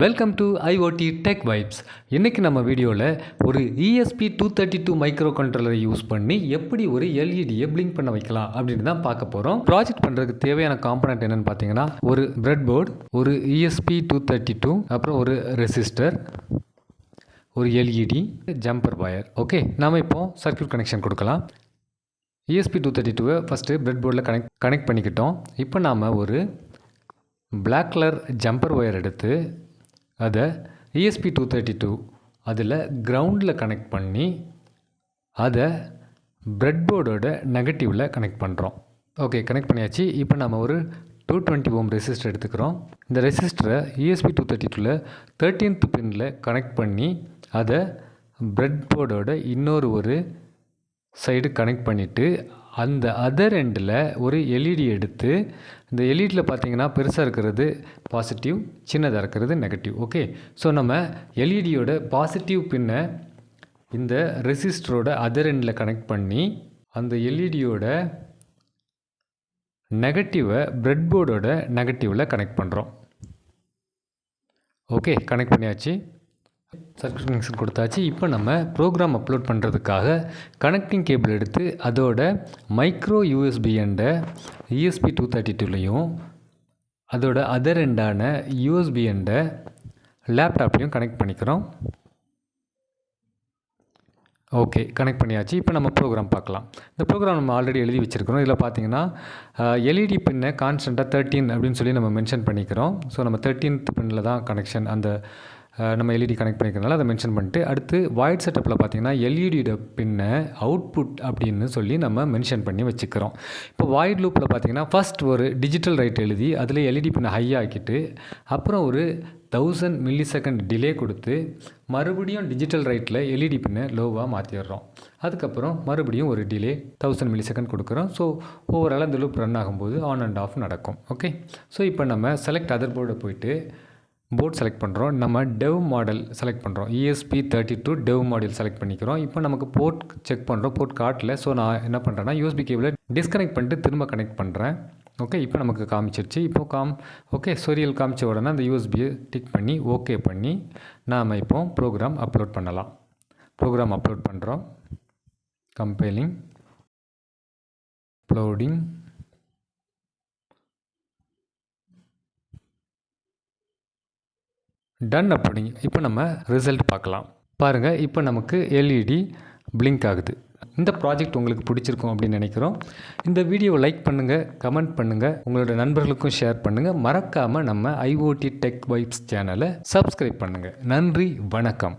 Welcome to IoT tech vibes. இன்றைக்கி நம்ம வீடியோவில் ஒரு ESP232 மைக்ரோ கண்ட்ரோலரை யூஸ் பண்ணி எப்படி ஒரு எல்இடியை பிளிங்க் பண்ண வைக்கலாம் அப்படின்னு தான் பார்க்க போகிறோம். ப்ராஜெக்ட் பண்ணுறதுக்கு தேவையான காம்பனண்ட் என்னென்னு பார்த்தீங்கன்னா, ஒரு பிரெட் போர்டு, ஒரு ESP232, அப்புறம் ஒரு ரெசிஸ்டர், ஒரு எல்இடி, ஜம்பர் வயர். ஓகே, நாம் இப்போ சர்க்யூட் கனெக்ஷன் கொடுக்கலாம். ESP232 ஃபஸ்ட்டு பிரெட் போர்டில் கனெக்ட் பண்ணிக்கிட்டோம். இப்போ நாம் ஒரு பிளாக் கலர் ஜம்பர் ஒயர் எடுத்து அதை ESP232 அதில் கிரவுண்டில் கனெக்ட் பண்ணி அதை பிரெட் போர்டோட நெகட்டிவில் கனெக்ட் பண்ணுறோம். ஓகே, கனெக்ட் பண்ணியாச்சு. இப்போ நம்ம ஒரு 220 ohm ரெசிஸ்டர் எடுத்துக்கிறோம். இந்த ரெசிஸ்டரை ESP232 13th பின்னில் கனெக்ட் பண்ணி அதை பிரெட் போர்டோட இன்னொரு சைடு கனெக்ட் பண்ணிவிட்டு அந்த அதர் எண்டில் ஒரு எல்இடி எடுத்து, இந்த எல்இடியில் பார்த்தீங்கன்னா பெருசாக இருக்கிறது பாசிட்டிவ், சின்னதாக இருக்கிறது நெகட்டிவ். ஓகே, ஸோ நம்ம எல்இடியோட பாசிட்டிவ் பின்னை இந்த ரெசிஸ்டரோட அதர் எண்டில் கனெக்ட் பண்ணி அந்த எல்இடியோட நெகட்டிவை பிரெட் போர்டோட நெகட்டிவில் கனெக்ட் பண்ணுறோம். ஓகே, கனெக்ட் பண்ணியாச்சு. சர்க்யூட் கனெக்ஷன் கொடுத்தாச்சு. இப்போ நம்ம ப்ரோக்ராம் அப்லோட் பண்ணுறதுக்காக கனெக்டிங் கேபிள் எடுத்து அதோட மைக்ரோ யூஎஸ்பி எண்டை ESP232லையும் அதோட அதர் எண்டான யூஎஸ்பி எண்டை லேப்டாப்லையும் கனெக்ட் பண்ணிக்கிறோம். ஓகே, கனெக்ட் பண்ணியாச்சு. இப்போ நம்ம ப்ரோக்ராம் பார்க்கலாம். இந்த ப்ரோக்ராம் நம்ம ஆல்ரெடி எழுதி வச்சுருக்கிறோம். இதில் பார்த்தீங்கன்னா எல்இடி பின்னை கான்ஸ்டண்ட்டாக 13 அப்படின்னு சொல்லி நம்ம மென்ஷன் பண்ணிக்கிறோம். ஸோ நம்ம 13th பின்னில் தான் கனெக்ஷன், அந்த நம்ம எல்இடி கனெக்ட் பண்ணிக்கிறனால அதை மென்ஷன் பண்ணிட்டு, அடுத்து வாய்ட் செட்டப்பில் பார்த்தீங்கன்னா எல்இடியோட பின்னை அவுட்புட் அப்படின்னு சொல்லி நம்ம மென்ஷன் பண்ணி வச்சுக்கிறோம். இப்போ வாய்ட் லூப்பில் பார்த்தீங்கன்னா ஃபஸ்ட் ஒரு டிஜிட்டல் ரைட் எழுதி அதில் எல்இடி பின்னை ஹை ஆக்கிட்டு, அப்புறம் ஒரு 1000 millisecond டிலே கொடுத்து மறுபடியும் டிஜிட்டல் ரைட்டில் எல்இடி பின்னை லோவாக மாற்றிடுறோம். அதுக்கப்புறம் மறுபடியும் ஒரு டிலே 1000 millisecond கொடுக்குறோம். ஸோ ஓவரால் இந்த லூப் ரன் ஆகும்போது ஆன் அண்ட் ஆஃப் நடக்கும். ஓகே, ஸோ இப்போ நம்ம செலக்ட் அதர் போர்டை போயிட்டு போர்ட் செலக்ட் பண்ணுறோம். நம்ம டெவ் மாடல் செலக்ட் பண்ணுறோம். ESP32 டெவ் மாடல் செலக்ட் பண்ணிக்கிறோம். இப்போ நமக்கு போர்ட் செக் பண்ணுறோம், போர்ட் காட்டல. ஸோ நான் என்ன பண்ணுறேன்னா USB கேபிளை டிஸ்கனெக்ட் பண்ணிட்டு திரும்ப கனெக்ட் பண்ணுறேன். ஓகே, இப்போ நமக்கு காமிச்சிருச்சு. இப்போ ஓகே, சீரியல் காமிச்ச உடனே அந்த யூஎஸ்பியை டிக் பண்ணி ஓகே பண்ணி நாம் இப்போ ப்ரோக்ராம் அப்லோட் பண்ணலாம். ப்ரோக்ராம் அப்லோட் பண்ணுறோம். கம்பைலிங், அப்லோடிங், டன் அப்படிங்க. இப்போ நம்ம ரிசல்ட் பார்க்கலாம். பாருங்கள், இப்போ நமக்கு எல்இடி பிளிங்க் ஆகுது. இந்த ப்ராஜெக்ட் உங்களுக்கு பிடிச்சிருக்கும் அப்படின்னு நினைக்கிறோம். இந்த வீடியோவை லைக் பண்ணுங்கள், கமெண்ட் பண்ணுங்கள், உங்களோட நண்பர்களுக்கும் ஷேர் பண்ணுங்கள். மறக்காமல் நம்ம IoT டெக் வைப்ஸ் சேனலை சப்ஸ்கிரைப் பண்ணுங்கள். நன்றி, வணக்கம்.